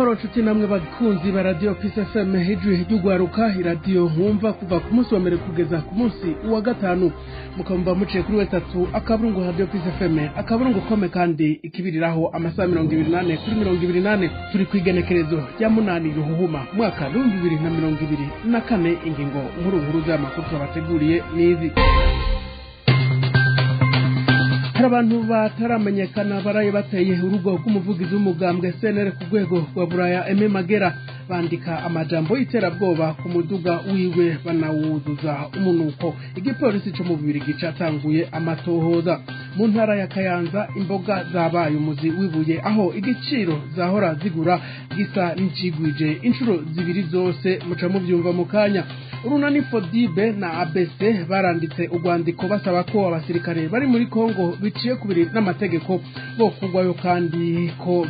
amahoro nshuti namwe bakunzi ba radio Peace FM hejuru y'ugwaruka radio mwumva kuva ku munsi wa mbere kugeza ku munsi wa gatanu mukamva muciye kuri wetatu akaburungu radio Peace FM akaburungu kome kandi ikibiriraho amasaha 28 kuri 28 turi kwigenekerezo rya munani ruhuhuma mwaka 2024 ingingo nkuru z'amakuru twabateguriye nizi. Hari abantu bataramenyekana baraye bateye urugo rw'umuvugizi w'umugambwe CNL ku rwego rwa Buraya Aime Magera bandika amajambo y'iterabwoba ku muduga wiwe banawuzuza umunuko. Igipolisi cyo mu Bubiligi catanguye amatohoza. Mu ntara ya Kayanza imboga zabaye umuzi wibuye aho igiciro zahora zigura gisa n'icigwije inshuro zibiri zose muca mu byumva mu kanya. Urunani Fodibe na ABC baranditse urwandiko basaba ko abasirikare bari muri Kongo biciye kubiri n'amategeko bo kugwayo kandi ko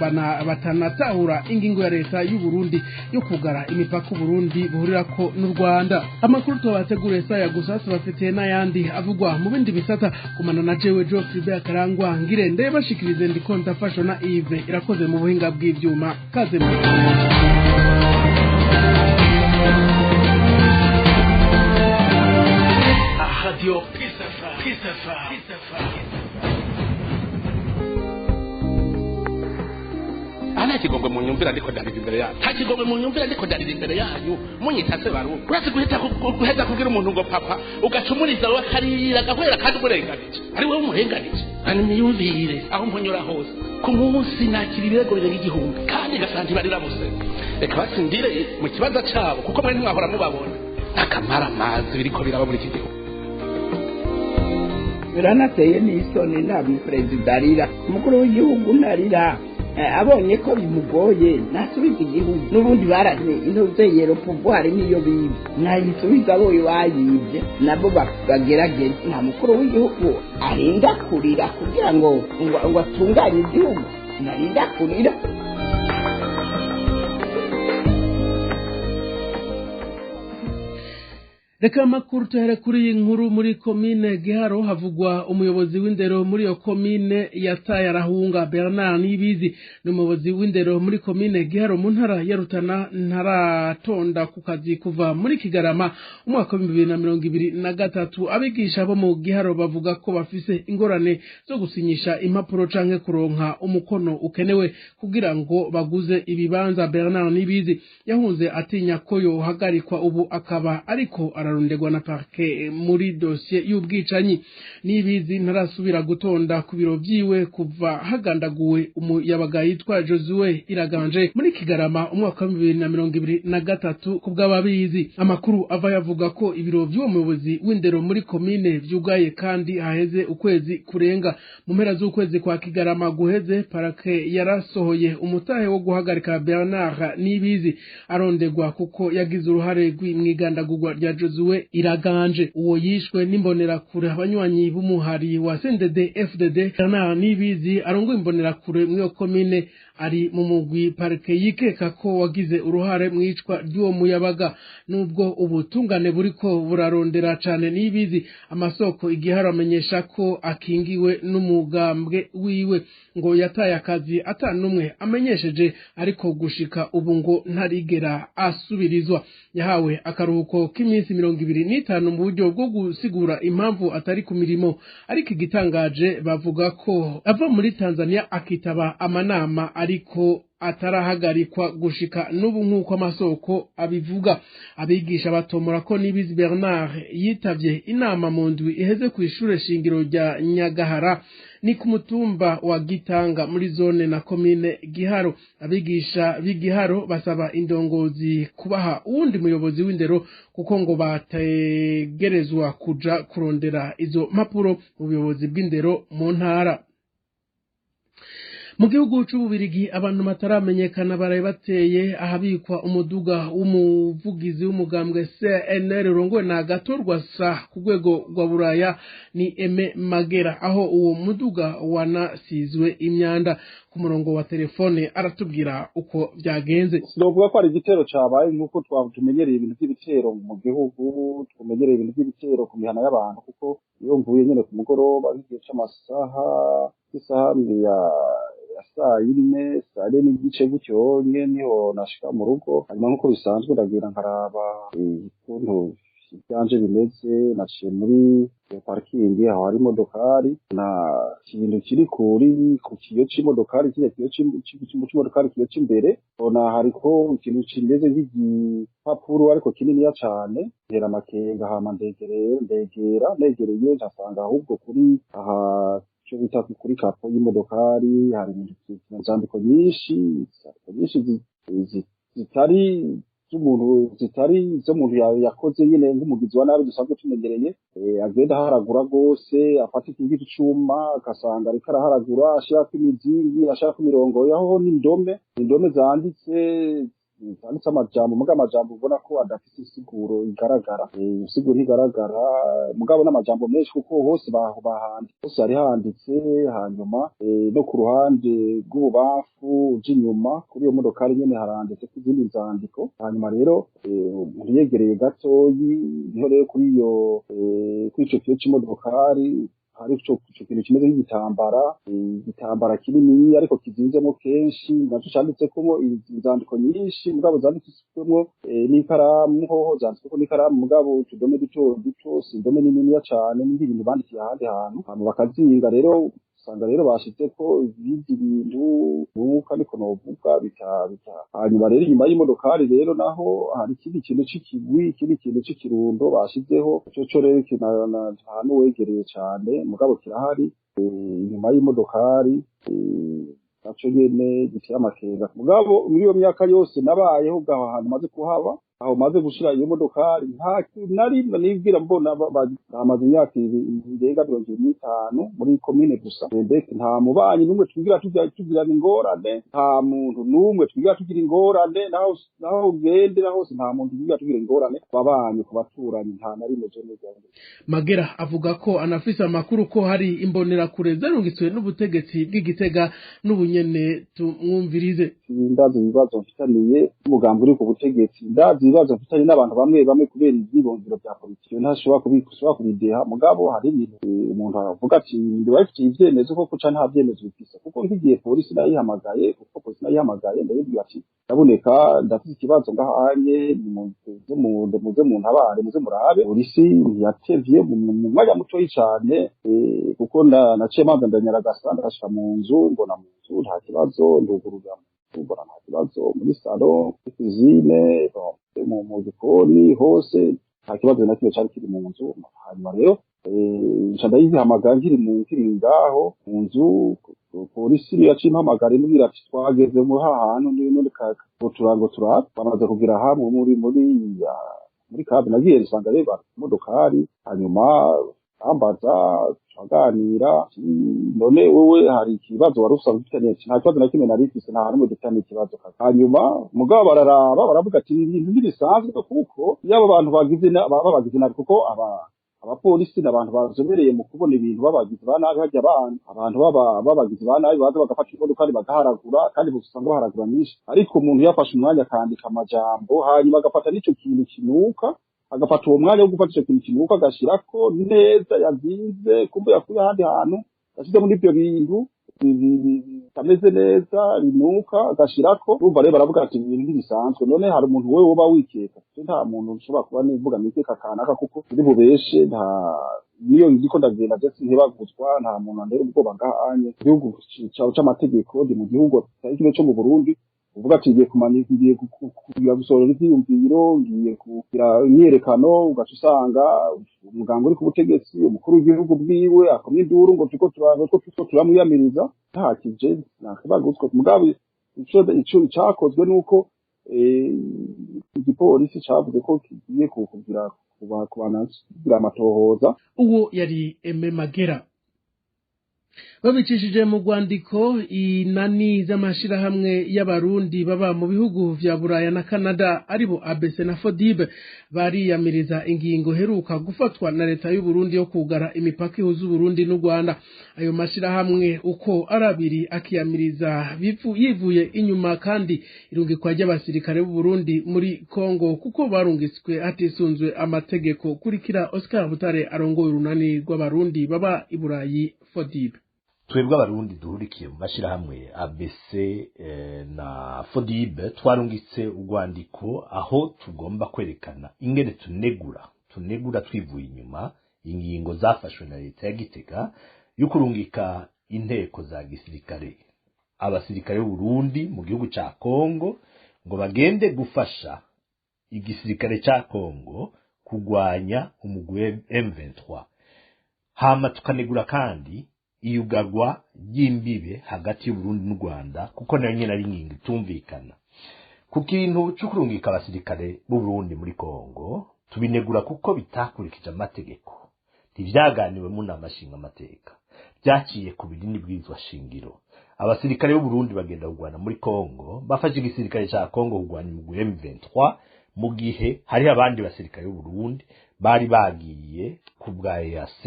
batanatahura ingingo ya leta y'u Burundi yo kugara imipaka Burundi buhurirako n'u Rwanda. Amakuru tubateguriye saya gusa bafite n'ayandi avugwa mu bindi bisata kumana na jewe Geoffrey Karangwa ngire ndeye bashikirize ndikonta fashion na Yves irakoze mu buhinga bw'ivyuma kaze mu Radio Peace FM. Ana kigongwe mu nyumvira ndiko darira imbere yayo. Ta kigongwe mu nyumvira ndiko darira imbere yayo. Munyitase baru. Urase guheza kugira umuntu ngo papa ugacumuriza we karira gahwera kandi uburenganije. Ari wowe umurenganije. Ani miyumvire aho mponyora hose. Ku munsi nakira ibirego birenga igihumbi kandi gasanti barira bose. Reka basindire mu kibaza cabo kuko mwe ntimwahora mubabona. Akamara amazi biriko biraba muri iki gihugu. Biranateye n'isoni nabi Perezida arira umukuru w'igihugu narira abonye ko bimugoye nasubiza igihugu n'ubundi baranye intuze pouvoir niyo bibi nayisubiza abo bayibye nabo bagerageza nta mukuru w'igihugu arinda kurira kugira ngo atunganye igihugu narinda kurira. Reka makuru tuhere kuri inkuru muri komine Giharo havugwa umuyobozi w'indero muri yo komine yataye arahunga. Bernard Nibizi n'umuyobozi w'indero muri komine Giharo mu ntara ya Rutana ntaratonda ku kazi kuva muri Kigarama umwaka wa 2023. Abigisha bo mu Giharo bavuga ko bafise ingorane zo gusinyisha impapuro canke kuronka umukono ukenewe kugira ngo baguze ibibanza. Bernard Nibizi yahunze atinya ko yohagarikwa ubu akaba ariko ararondegwa na parke muri dossier y'ubwicanyi. Nibizi ntarasubira gutonda ku biro byiwe kuva hagandaguwe umuyabaga yitwa Josue Iraganje muri Kigarama umwaka wa 2023 kubw'ababizi. Amakuru ava yavuga ko ibiro by'uwo muyobozi w'indero muri komine vyugaye kandi haheze ukwezi kurenga. Mu mpera z'ukwezi kwa Kigarama guheze parke yarasohoye umutahe wo guhagarika Bernard Nibizi arondegwa kuko yagize uruhare rw'imwigandagurwa rya Josue Iraganje. Uwo yishwe n'imbonera kure abanywanyi b'umuhari wa CNDD FDD. Bernard Nibizi arongo imbonera kure mwiyo komine ari mu mugwi parke yikeka ko wagize uruhare mwicwa ry'uwo muyabaga. Nubwo ubutungane buriko burarondera cane Nibizi, amasoko Igiharo amenyesha ko akingiwe n'umugambwe wiwe ngo yataye akazi atanumwe amenyesheje ariko gushika ubu ngo ntarigera asubirizwa. Yahawe akaruhuko k'iminsi 25 mu buryo bwo gusigura impamvu atari ku mirimo, ariko igitangaje bavuga ko ava muri Tanzania akitaba amanama ariko atarahagarikwa gushika n'ubu nk'uko amasoko abivuga. Abigisha batomora ko Nibizi Bernard yitavye inama mu ndwi iheze ku ishure shingiro rya Nyagahara ni ku mutumba wa Gitanga muri zone na komine Giharo. Abigisha b'Igiharo basaba indongozi kubaha uwundi muyobozi w'indero kuko ngo bategerezwa kuja kurondera izo mpapuro mu buyobozi bw'indero mu ntara. Mu gihugu c'Ububirigi abantu bataramenyekana baraye bateye ahabikwa umuduga w'umuvugizi w'umugambwe CNL rongowe na Gatorwa sa ku rwego rwa Buraya ni Aime Magera, aho uwo muduga wanasizwe imyanda. Ku murongo wa telefone aratubwira uko byagenze. Sinovuga ko ari igitero cabaye nkuko twatumenyereye ibintu by'ibitero mu gihugu, tumenyereye ibintu by'ibitero ku mihana y'abantu, kuko iyo mvuye nyene ku mugoroba igihe c'amasaha isaha saa yine n'igice gutyo niho nashika mu rugo hanyuma nk'uko bisanzwe ndagira nkaraba ukuntu ibyanje bimeze naciye muri parking aho hari imodokari na kintu kiri ku kiyo c'imodokari kiyo c'imodokari kiyo c'imbere ona hariko ikintu kimeze nk'igipapuro ariko kininiya cane hera amakenga hama negereye nsanga ahubwo kuri aha cyo bita kuri kapo y'imodokari hari inzandiko nyinshi zitari zo muntu yakoze nyine nk'umugizi wa nabi dusanzwe tumenyereye agenda haragura rwose afata ikindi cyuma agasanga ariko araharagura ashaka imizingi ashaka imirongo yaho n'indome zanditse amajambo ubona ko adafite isiguro igaragara isiguro ntigaragara mugabo n'amajambo menshi kuko hose hose hari handitse hanyuma no ku ruhande rw'ububamfu uja inyuma kuri iyo modokari nyene haranditse ku izindi nzandiko hanyuma rero umuntu yegereye gatoyi niho rero kuri ico kiyo c'imodokari hari ico kintu kimeze nk'igitambara kinini ariko kizinzemo kenshi naco canditseko inzandiko nyinshi mugabo zanditswemo n'ikaramu hoho zanditsweko n'ikaramu mugabo utudome duto si indome niniya cane n'ibintu bandikiye ahandi hantu hama bakazinga rero usanga rero bashizeko ibindi bintu nuko ariko novuga bita hanyuma rero inyuma y'imodokari rero naho hari ikindi kintu c'ikigwi ikindi kintu c'ikirundo bashizeho ico rero ahantu wegereye cane mugabo kirahari inyuma y'imodokari naco nyene giteye amakenga mugabo muri iyo myaka yose nabayeho gaho ahantu maze kuhaba aho maze gushira iyo modokari narimwe nibwira mbona bamaze imyaka irenga 25 muri komine gusa ndetse nta mubanyi numwe twigira tugira ingorane nta muntu numwe twigira tugira ingorane naho ugendera hose nta muntu twigira tugira ingorane babanyi ku baturanyi nta narimwe je neza Magera avuga ko anafise amakuru ko hari imbonera kure zarungitswe n'ubutegetsi bw'Igitega n'ubunyene tumwumvirize ndazi ibibazo mfitaniye umugambi uri ku butegetsi ndazi ibibazo mfitanye n'abantu bamwe kubera ivyibongero bya politiki ntashobora kubideha mugabo hari ibintu umuntu aravuga ati ndibafitiye ivyemezo koko ca nta vyemezo bifise kuko nk'igihe polisi nayihamagaye ndabibwira ati ndaboneka ndafite ikibazo ngahanye muze mu ntabare muze murabe polisi ntiyatevye mu mwanya mutoyi cane kuko naciye manza ndanyaragasa ndashika mu nzu mbona mu nzu nta kibazo ndugurura mbona nta kibazo muri salon cuisine mu gikoni hose nta kibazo na kimwe cyari kiri mu nzu hanyuma rero nca ndayihamagara nkiri ngaho mu nzu polisi yaciye impamagara imbwira ati twageze muri hantu none turango turaba bamaze kugira hamwe muri kabe nagiye nsanga reba imodokari hanyuma ambaza tuganira none wewe hari ikibazo wari usanzwe ufitanye nta kibazo na kimwe narifise nta numwe dufitanye ikibazo hanyuma mugabo bararaba baravuga ati ibintu bisanzwe kuko yaba abantu bagize nabi kuko abapolisi n'abantu bazobereye mu kubona ibintu babagize ba nabi hajya abantu babagize ba nabi baza bagafata imodoka bagaharagura kandi usanga baharagura nyinshi ariko umuntu yafashe umwanya akandika amajambo hanyuma agafata n'ico kintu kinuka agafata uwo mwanya wo gufata ico kintu kinuka agashirako neza yazinze kumbe yakuye ahandi hantu yashize muri ibyo bintu bitameze neza binuka agashirako urumva rero baravuga ati ibintu bisanzwe none hari umuntu wewe uba wikeka nta muntu ushobora kuba nivuga nikeka kanaka kuko uri bubeshe nta niyo ndiko ndagenda ndetse ntibaguzwa nta muntu andere ubwoba ngahanye igihugu c'amategeko ndi mu gihugu cy'ikigo cyo mu Burundi uvuga ati ngiye kugira gusorera ivyiyumviro ngiye kugira imyerekano ugaca usanga umuganga uri ku butegetsi umukuru w'igihugu bwiwe akomye induru ngo tuko turamwiyamiriza ntakije nakibaguzwa mugabo ico cyakozwe nuko igipolisi cavuze ko kigiye kugira kugira amatohoza uwo yari Aime Magera babicishije mu rwandiko inani z'amashirahamwe y'abarundi baba mu bihugu vya Buraya na Canada aribo ABC na FODIB bariyamiriza ingingo heruka gufatwa na leta y'u Burundi yo kugara imipaka ihuza Burundi n'u Rwanda ayo mashirahamwe uko arabiri akiyamiriza yivuye inyuma kandi irungikwa ry'abasirikare b'u Burundi muri Kongo kuko barungitswe hatisunzwe amategeko kurikira Oscar Butare arongoye urunani rw'abarundi baba i Burayi FODIB twebwe abarundi duhurikiye mu mashirahamwe ABC na FODIB twarungitse urwandiko aho tugomba kwerekana ingene tunegura twivuye inyuma ingingo zafashwe na leta ya Gitega yo kurungika inteko za gisirikare abasirikare b'u Burundi mu gihugu ca Kongo ngo bagende gufasha igisirikare ca Kongo kugwanya umugwi M23 hama tukanegura kandi iyugarwa ry'imbibe hagati y'u Burundi n'u Rwanda kuko nayo nyene ari ingingo itumvikana ku kintu cyo kurungika abasirikare b'u Burundi muri Kongo tubinegura kuko bitakurikije amategeko ntivyaganiwe mu nama nshinga amateka byaciye ku binini bwizwa shingiro abasirikare b'u Burundi bagenda kugwana muri Kongo bafashe igisirikare ca Kongo kugwanya umugwi M23 mu gihe hari abandi basirikare b'u Burundi bari bagiye ku bwa EAC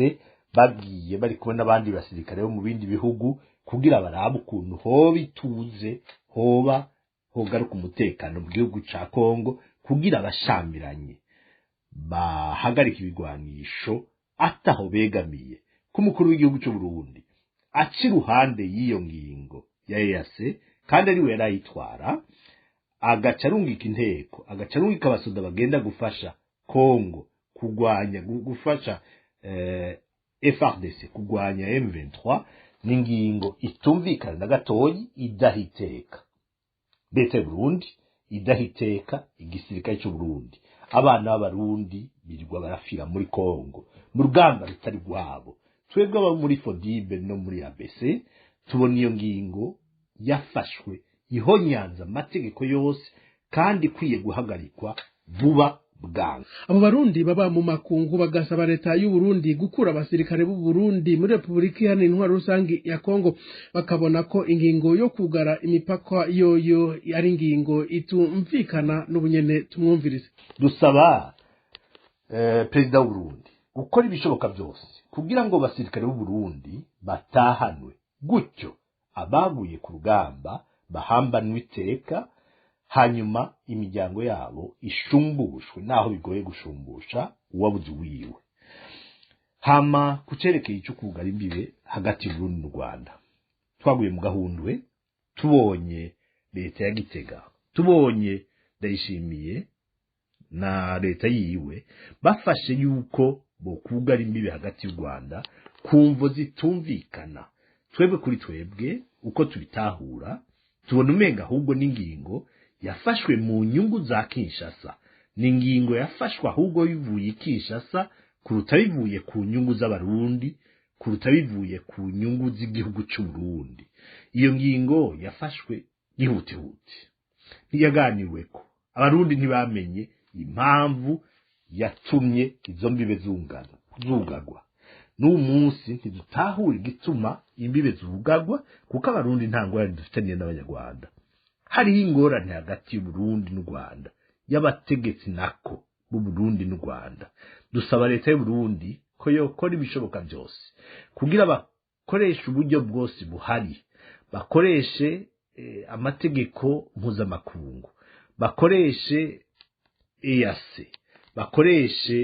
bagiye bari kumwe n'abandi basirikare bo mu bindi bihugu kugira barabe ukuntu hoba ituze hogaruka umutekano mu gihugu ca Kongo kugira abashamiranye bahagarika ibigwanisho ataho begamiye ku mukuru w'igihugu cy'u Burundi aci ruhande y'iyo ngingo ya EAC kandi ari we yarayitwara agaca arungika inteko agaca arungika abasoda bagenda gufasha Kongo kugwanya gufasha FARDC kugwanya M23 n'ingingo itumvikana na gatoyi idahiteka ndetse Burundi idahiteka igisirikare cy'u Burundi abana b'abarundi birirwa barafira muri Kongo mu rugamba rutari rwabo twebwe aba muri FODIB no muri ABC tubona iyo ngingo yafashwe ihonyanza amategeko yose kandi kwiye guhagarikwa vuba bwangu abo barundi baba mu makungu bagasaba leta y'u Burundi gukura abasirikare b'u Burundi muri Republika Iharanira Intwaro Rusangi ya Kongo bakabona ko ingingo yo kugara imipaka yoyo ari ingingo itumvikana n'ubunyene tumwumvirize dusaba perezida w'u Burundi gukora ibishoboka byose kugira ngo basirikare b'u Burundi batahanwe gutyo abaguye ku rugamba bahambanwe iteka hanyuma imiryango yabo ishumbushwe naho bigoye gushumbusha uwabuze wiwe hama kucerekeye icyo kugara imbibe hagati y'u Burundi n'u Rwanda twaguye mu gahundwe tubonye leta ya Gitega tubonye Ndayishimiye na leta yiwe bafashe yuko bo kugara imbibe hagati y'u Rwanda kumvo zitumvikana twebwe kuri twebwe uko tubitahura tubona umenga ahubwo n'ingingo yafashwe mu nyungu za Kinshasa n'ingingo yafashwe ahubwo bivuye Kinshasa kuruta bivuye ku nyungu z'abarundi kuruta bivuye ku nyungu z'igihugu cy'u Burundi iyo ngingo yafashwe yihutihuti ntiyaganiweko abarundi ntibamenye impamvu yatumye izo mbibe zugagwa n'umunsi ntidutahura igituma imbibe zugagwa kuko abarundi nta ngorane dufitaniye n'abanyarwanda hariho ingorane hagati y'u Burundi n'u Rwanda y'abategetsi nako b'u Burundi n'u Rwanda dusaba leta y'u Burundi ko yokora ibishoboka byose kugira bakoreshe uburyo bwose buhari bakoreshe amategeko mpuzamakungu bakoreshe EAC bakoreshe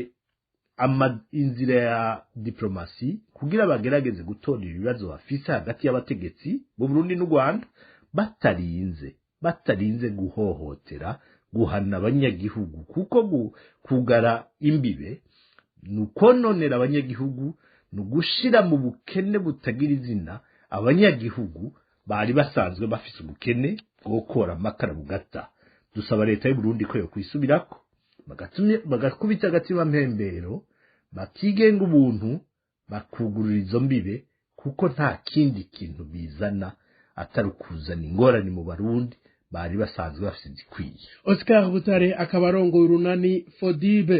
inzira ya diplomasi kugira bagerageze gutora ibibazo bafise hagati y'abategetsi b'u Burundi n'u Rwanda batarinze guhohotera guhana abanyagihugu kuko kugara imbibe nukononera abanyagihugu nugushira mu bukene butagira izina abanyagihugu bari basanzwe bafise ubukene bwo gukora amakara bugata dusaba leta y'u Burundi ko yo kwisubirako bagakubita agatima mpembero bakigenga ubuntu bakugurura izo mbibe kuko nta kindi kintu bizana atari kuzana ingorane mu barundi bari basanzwe bafite zikwiye Oscar Butare akabarongo urunani FODIB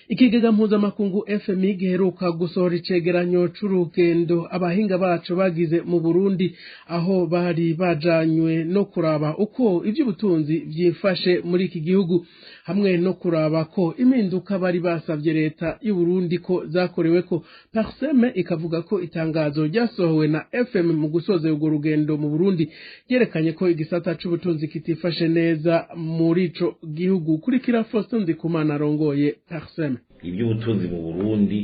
ikigega mpuzamakungu FMI giheruka gusohora icegeranyo c'urugendo abahinga bacu bagize mu Burundi aho bari bajanywe no kuraba uko ivy'ubutunzi vyifashe muri iki gihugu hamwe no kuraba ko impinduka bari basavye leta y'u Burundi ko zakoreweko Parseme ikavuga ko itangazo ryasohowe na FM mu gusoza urwo rugendo mu Burundi yerekanye ko igisata c'ubutunzi kitifashe neza muri ico gihugu kurikira Faustin Ndikumana arongoye Parseme iby'ubutunzi mu Burundi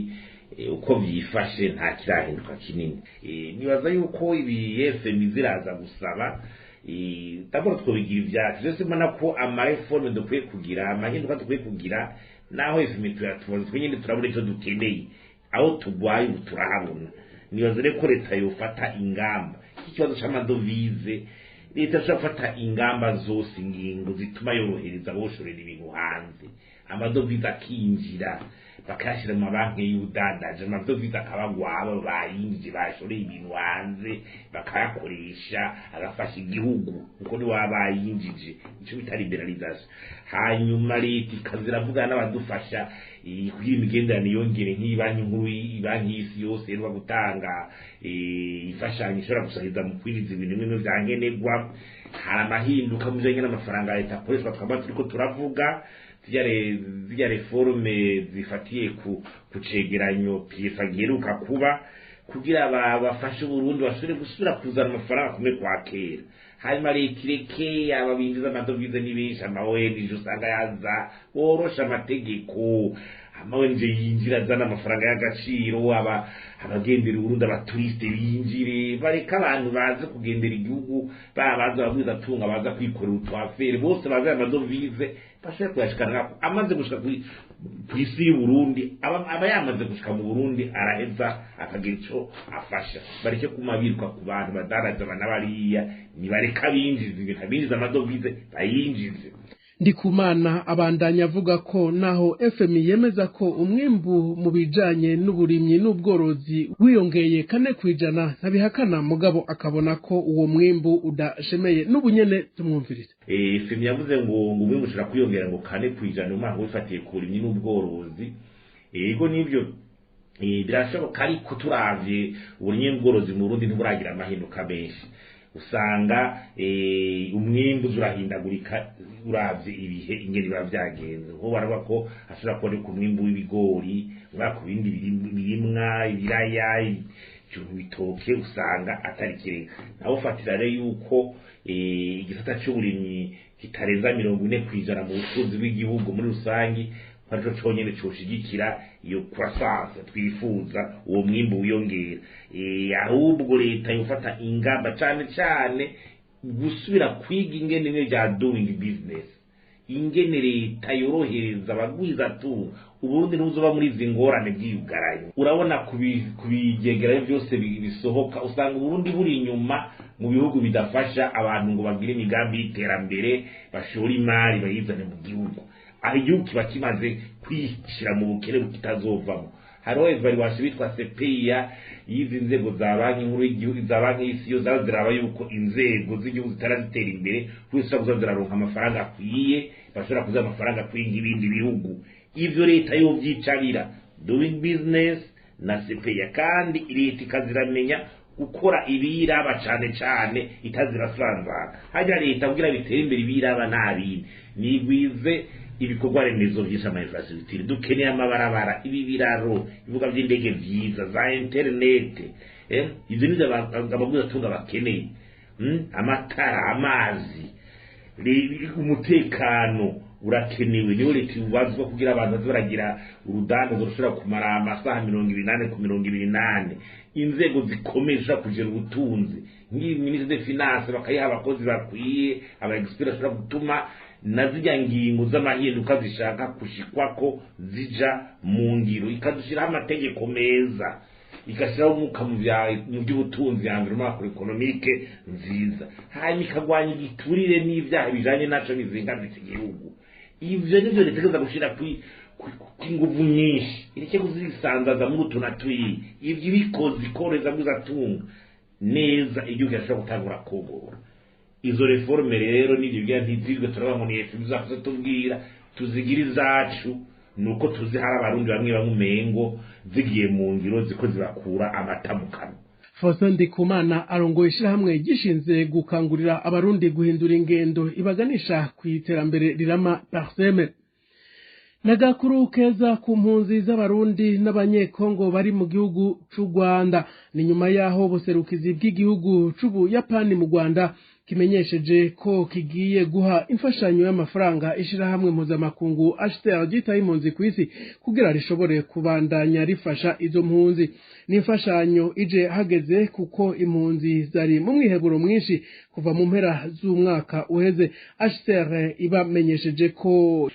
uko byifashe nta kirahinduka kinini. Nibaza yuko ibi FM ziraza gusaba taboro twobigira ibyacu byose mbona ko amareforme dukwiye kugira amahinduka dukwiye kugira naho FM tuyatubaza twenyine turabura icyo dukeneye aho tugwaye turahabona. Nibaza rero ko leta yofata ingamba ikibazo cy'amadovize leta ishafata ingamba zose ingingo zituma yorohereza boshorera ibintu hanze amadovize akinjira bakashira mu banki y'udandaje amadovize akabagwaba bayinjije bashoreye ibintu hanze bakayakoresha agafasha igihugu uko ni wabayinjije icyo bita liberalisation. Hanyuma leta ikaziravuga n'abadufasha kugira imigenderanire yongere nk'ibanki nkuru ibanki y'isi yose rero gutanga ifashanyo ishobora gusahiriza mu kwiriza ibintu bimwe bya nkenerwa. Hari amahinduka mu bijyanye n'amafaranga leta akoreshwa twaba turiko turavuga zijya reforme zifatiye ku cegeranyo PF agiheruka kuba kugira bafashe Burundi bashobore gusubira kuzana amafaranga kumwe kwa kera. Hanyuma leta ireke ababinjiza amadovize n'ibinshi amawenje usanga yaza borosha amategeko amawenje yinjira azana amafaranga y'agaciro abagendera Burundi abaturiste binjire bareka abantu baze kugendera igihugu baza babuza tunga baza kwikorera utwafere bose baza amadovize bashaka kuyashikana amaze gushika ku isi y'u Burundi aba yamaze gushika mu Burundi araheza akagira ico afasha. Bareke kumabirwa ku bantu badaraza banabariya ni bareka binjiza amadovize bayinjize. Ndikumana abandanya avuga ko naho FM yemeza ko umwimbu mu bijanye n'uburimyi n'ubworozi wiyongeye 4% ntabihakana mugabo akabona ko uwo mwimbu udashemeye n'ubunyene tumwumvirire. FM yavuze ngo umwimbu ushobora kwiyongera ngo 4% umwaka wifatiye ku burimyi n'ubworozi. Ego nivyo birashoboka ariko turavye uburimyi n'ubworozi mu Burundi ntiburagira amahinduka menshi. Usanga umwimbu urahindagurika uravye ibihe ingeri bavyagenze ho baravuga ko ashobora kuba ku mwimbu w'ibigori ku bindi birimwa ibiraya ibitoke usanga atari kireka. Naho fatira rero yuko igisata cy'uburimyi kitarenza 40% mu butunzi bw'igihugu muri rusangi ariko cyonyene coshigikira iyo croissance twifuza uwo mwimbu wiyongera. Ahubwo leta yofata ingamba cyane gusubira kwiga ingene bya doing business ingene leta yorohereza abagwiza tu Uburundi nuzoba muri zingorane by'iyugaranye. Urabona kubigegera byose bisohoka usanga Uburundi buri inyuma mu bihugu bidafasha abantu ngo bagire imigambi y'iterambere bashora imari bayizane mu gihugu. Aho igihugu kiba kimaze kwishira mu bukene bukitazovamo. Hariho evaluation bitwa CPIA yizi nzego za banki nkuru y'igihugu za banki y'isi yo zaziraba yuko inzego z'igihugu zitarazitera imbere kwisa kuzaziraronka amafaranga akwiye bashobora kuza amafaranga kwinga ibindi bihugu. Ivyo leta yo byicarira doing business na CPIA kandi leta ikaziramenya gukora ibiraba cyane itazirasanzana. Hajya leta kugira bitere imbere ibiraba nabindi nigwize ibikorwa remezo byinshi infrastructure dukeneye amabarabara ibi biraro ibivuga by'indege byiza za internet ibyo nizo abagwiza tunga bakeneye amatara amazi umutekano urakenewe niyo leta ubazwa kugira abantu baragira urudanda zoshobora kumara amasaha 28 ku 28 inzego zikomeje kugera ubutunzi nk'iminisitiri de finance bakayiha abakozi bakwiye aba expert ashobora gutuma nazijya ngingo z'amahinduka zishaka kushikwako zija mu ngiro ikadushiraho amategeko meza ikashiraho umuka mu by'ubutunzi environnement macroeconomique nziza hanyuma ikagwanya igiturire n'ivyaha bijanye naco bizingamitse igihugu. Ivyo nivyo leta gushira kw'inguvu nyinshi ireke kuzisanzaza muri utunatuyi ivyo bikoze ikoreza bwizatunga neza igihugu cyashobora gutangura kogora. Izo reforme rero n'ibyo bya ntizizwe turaba mu yefu bizakuze tubwira tuzigira izacu nuko tuzi hari abarundi bamwe umengo zigiye mu ngiro ziko zibakura amatamukano. Faustin Ndikumana arongoye ishyirahamwe gishinze gukangurira abarundi guhindura ingendo ibaganisha ku iterambere rirama parseme. Nagakuru keza ku mpunzi z'abarundi n'abanyekongo bari mu gihugu c'u Rwanda ni nyuma yaho buserukizi bw'igihugu c'u Yapani mu Rwanda kimenyesheje ko kigiye guha imfashanyo y'amafaranga ishirahamwe mpuzamakungu HCR ryitaye impunzi ku isi kugira rishobore kubandanya rifasha izo mpunzi. Ni imfashanyo ije hageze kuko impunzi zari mu mwiheburo mwinshi kuva mu mpera z'umwaka uheze. HCR ibamenyesheje ko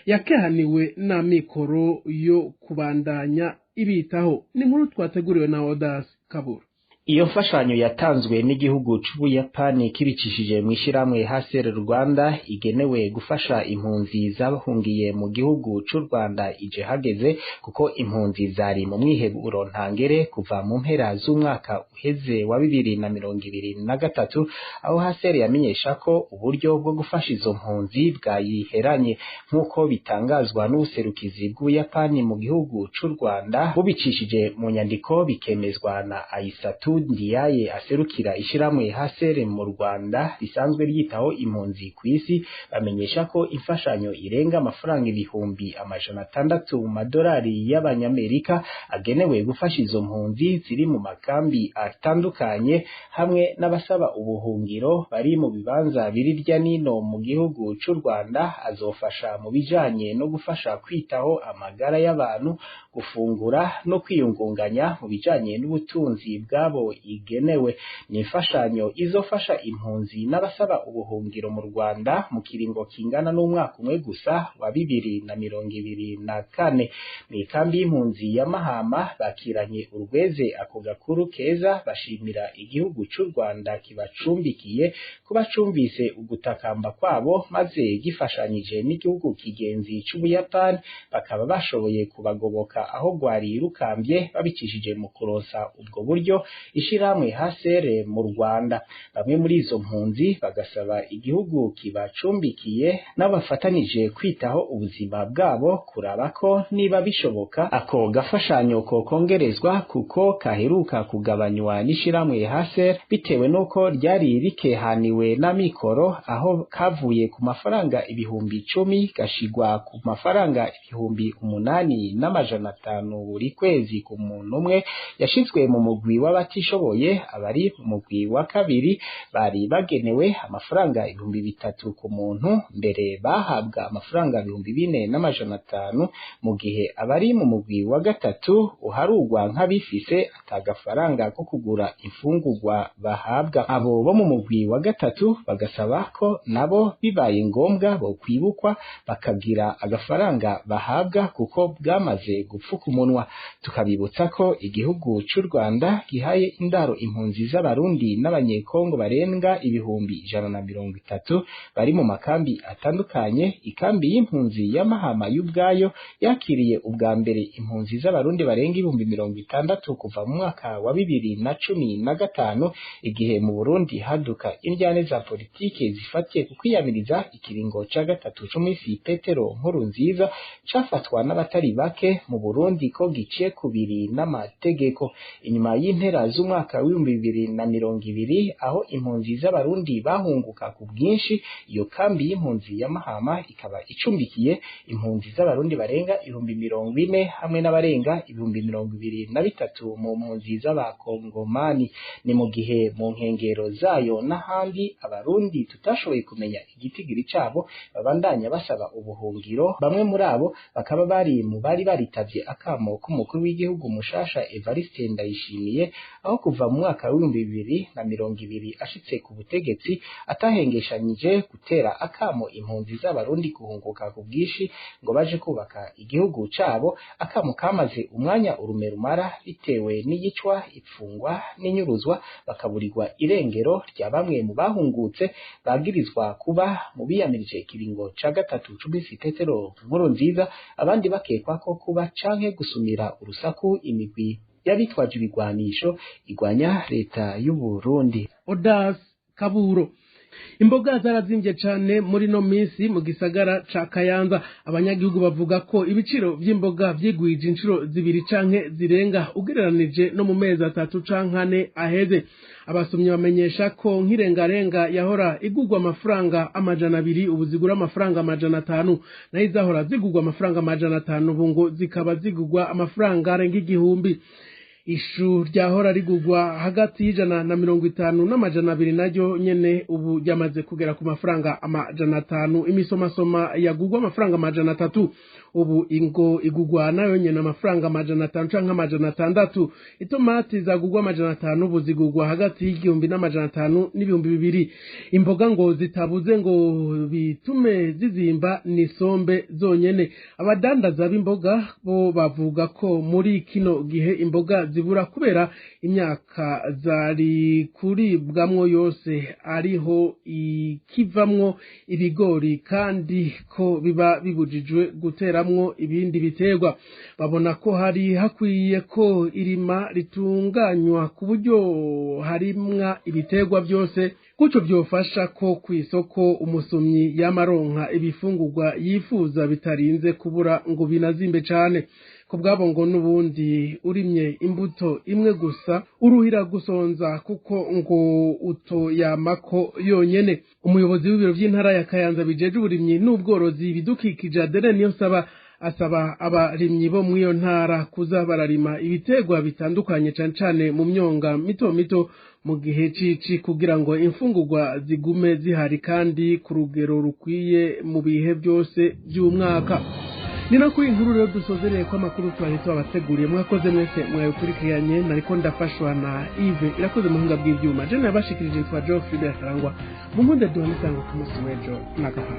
yakehaniwe n'amikoro yo kubandanya ibitaho. Ni inkuru twateguriwe na Odas Kabura. Iyo mfashanyo yatanzwe n'igihugu c'Ubuyapani kibicishije mu ishiramwe HCR Rwanda igenewe gufasha impunzi zabahungiye mu gihugu c'u Rwanda ije hageze kuko impunzi zari mu mwiheburo ntangere kuva mu mpera z'umwaka uheze wa 2023 aho HCR yamenyesha ko uburyo bwo gufasha izo mpunzi bwayiheranye nk'uko bitangazwa n'ubuserukizi bw'Ubuyapani mu gihugu c'u Rwanda bubicishije mu nyandiko bikemezwa na Aisatu Ndiaye aserukira ishiramwe HCR mu Rwanda risanzwe ryitaho impunzi ku isi. Bamenyesha ko imfashanyo irenga amafaranga 600 mu madolari y'abanyamerika agenewe gufasha izo mpunzi ziri mu makambi atandukanye hamwe n'abasaba ubuhungiro bari mu bibanza birirya nino mu gihugu c'u Rwanda azofasha mu bijanye no gufasha kwitaho amagara y'abantu, gufungura no kwiyungunganya mu bijanye n'ubutunzi bwabo igenewe. Ni imfashanyo izofasha impunzi n'abasaba ubuhungiro mu Rwanda mu kiringo kingana n'umwaka umwe gusa wa 2024. Mikambi y'impunzi ya Mahama bakiranye urweze ako gakuru keza bashimira igihugu c'u Rwanda kibacumbikiye kuba cumvise ugutakamba kwabo maze gifashanyije n'igihugu kigenzi c'Ubuyapani bakaba bashoboye kubagoboka aho gwari rukambye babicishije mu kuronsa ubwo buryo ishiramwe HCR mu Rwanda. Bamwe muri izo mpunzi bagasaba igihugu kibacumbikiye n'abafatanije kwitaho ubuzima bwabo kuraba ko niba bishoboka ako gafashanyo ko kongerezwa kuko kaheruka kugabanywa n'ishiramwe HCR bitewe nuko ryari rikehaniwe n'amikoro aho kavuye ku mafaranga 10,000 gashigwa ku mafaranga 8,500 buri kwezi ku muntu umwe yashizwe mu mugwi w'abatishoboye. Abari mu mugwi wa kabiri bari bagenewe amafaranga 3,000 ku muntu, mbere bahabwa amafaranga 4,500 mu gihe abari mu mugwi wa gatatu uharugwa nk'abifise atagafaranga ko kugura imfungurwa bahabwa. Abo bo mu mugwi wa gatatu bagasaba ko nabo bibaye ngombwa bo kwibukwa bakagira agafaranga bahabwa kuko bwamaze gupfuka umunwa. Tukabibutsa ko igihugu c'u Rwanda gihaye indaro impunzi z'abarundi n'abanyekongo barenga 130 bari mu makambi atandukanye. Ikambi y'impunzi ya Mahama y'ubwayo yakiriye ubwa mbere impunzi z'abarundi barenga 60,000 kuva mu mwaka wa 2015 igihe mu Burundi haduka indyane za politike zifatiye ku kwiyamiriza ikiringo ca gatatu c'umisi Petero Nkurunziza cafatwa n'abatari bake mu Burundi ko gice kubiri n'amategeko. Inyuma y'impera z'umwaka wa 2020 aho impunzi z'abarundi bahunguka ku bwinshi, iyo kambi y'impunzi ya Mahama ikaba icumbikiye impunzi z'abarundi barenga 40,000 hamwe n'abarenga 23,000 mu mpunzi z'abakongomani. Ni mu gihe mu nkengero zayo n'ahandi abarundi tutashoboye kumenya igitigiri cabo babandanya basaba ubuhungiro. Bamwe muri abo bakaba bari mu bari baritavye akamo k'umukuru w'igihugu mushasha Evariste Ndayishimiye aho kuva mu mwaka wa 2020 ashitse ku butegetsi atahengeshanyije gutera akamo impunzi z'abarundi guhunguka ku bwishi ngo baje kubaka igihugu cabo. Akamo kamaze umwanya urumerumara bitewe n'iyicwa, ipfungwa n'inyuruzwa bakaburirwa irengero rya bamwe mu bahungutse bagirizwa kuba mu biyamirije ikiringo ca gatatu c'umisi Petero Nkurunziza, abandi bakekwa ko kuba canke gusumira urusaku imigwi y'abitwaje ibigwanisho igwanya leta y'u Burundi. Odas Kaburo. Imboga zarazimvye cane muri no minsi mu gisagara ca Kayanza. Abanyagihugu bavuga ko ibiciro vy'imboga vyigwije inshuro zibiri canke zirenga ugereranije no mu mezi 3 canke 4 aheze. Abasomyi bamenyesha ko nk'irengarenga yahora igurwa amafaranga 200 ubu zigura amafaranga 500, naho izahora zigurwa amafaranga 500 ubu ngo zikaba zigurwa amafaranga arenga 1,000. ishu ryahora rigurwa hagati y'ijana na 50 n'amajana 200 naryo nyene ubu ryamaze kugera ku mafaranga amajana 5, imisomasoma yagurwa amafaranga amajana 3, ubu ingo igurwa nayo nyene amafaranga amajana 5 canke amajana 6, itomati zagurwa amajana 5 ubu zigurwa hagati y'igihumbi n'amajana 5 n'ibihumbi 200. Imboga ngo zitabuze ngo bitume zizimba ni sombe zonyene. Abadandaza b'imboga bo bavuga ko muri kino gihe imboga zibura kubera imyaka zari kuribwamwo yose ariho ikivamwo ibigori kandi ko biba bibujijwe guteramwo ibindi biterwa. Babona ko hari hakwiye ko irima ritunganywa ku buryo harimwa ibiterwa byose kuco byofasha ko kwisoko umusumyi yamaronka ibifungurwa yifuza bitarinze kubura ngo binazimbe cane. Kubwabo ngo nubundi urimye imbuto imwe gusa uruhira gusonza kuko ngo utoyamako yonyene. Umuyobozi w'ibiro by'intara ya Kayanza bijeje uburimyi n'ubworozi bidukikije Adere Niyonsaba asaba abarimyi bo mu iyo ntara kuza bararima ibiterwa bitandukanye cane cane mu myonga mito mito mu gihe cici kugira ngo imfungurwa zigume zihari kandi ku rugero rukwiye mu bihe byose by'umwaka. Nina kuri inkuru rero dusozereye ko amakuru twahise abateguriye. Mwakoze mwese mwayokurikiranye, nariko ndafashwa na Yves irakoze muhinga bw'ivyuma. Je nabashikirije twa Geoffrey Bertrangwa mu nkunde duhana cyangwa ku munsi w'ejo n'agaha.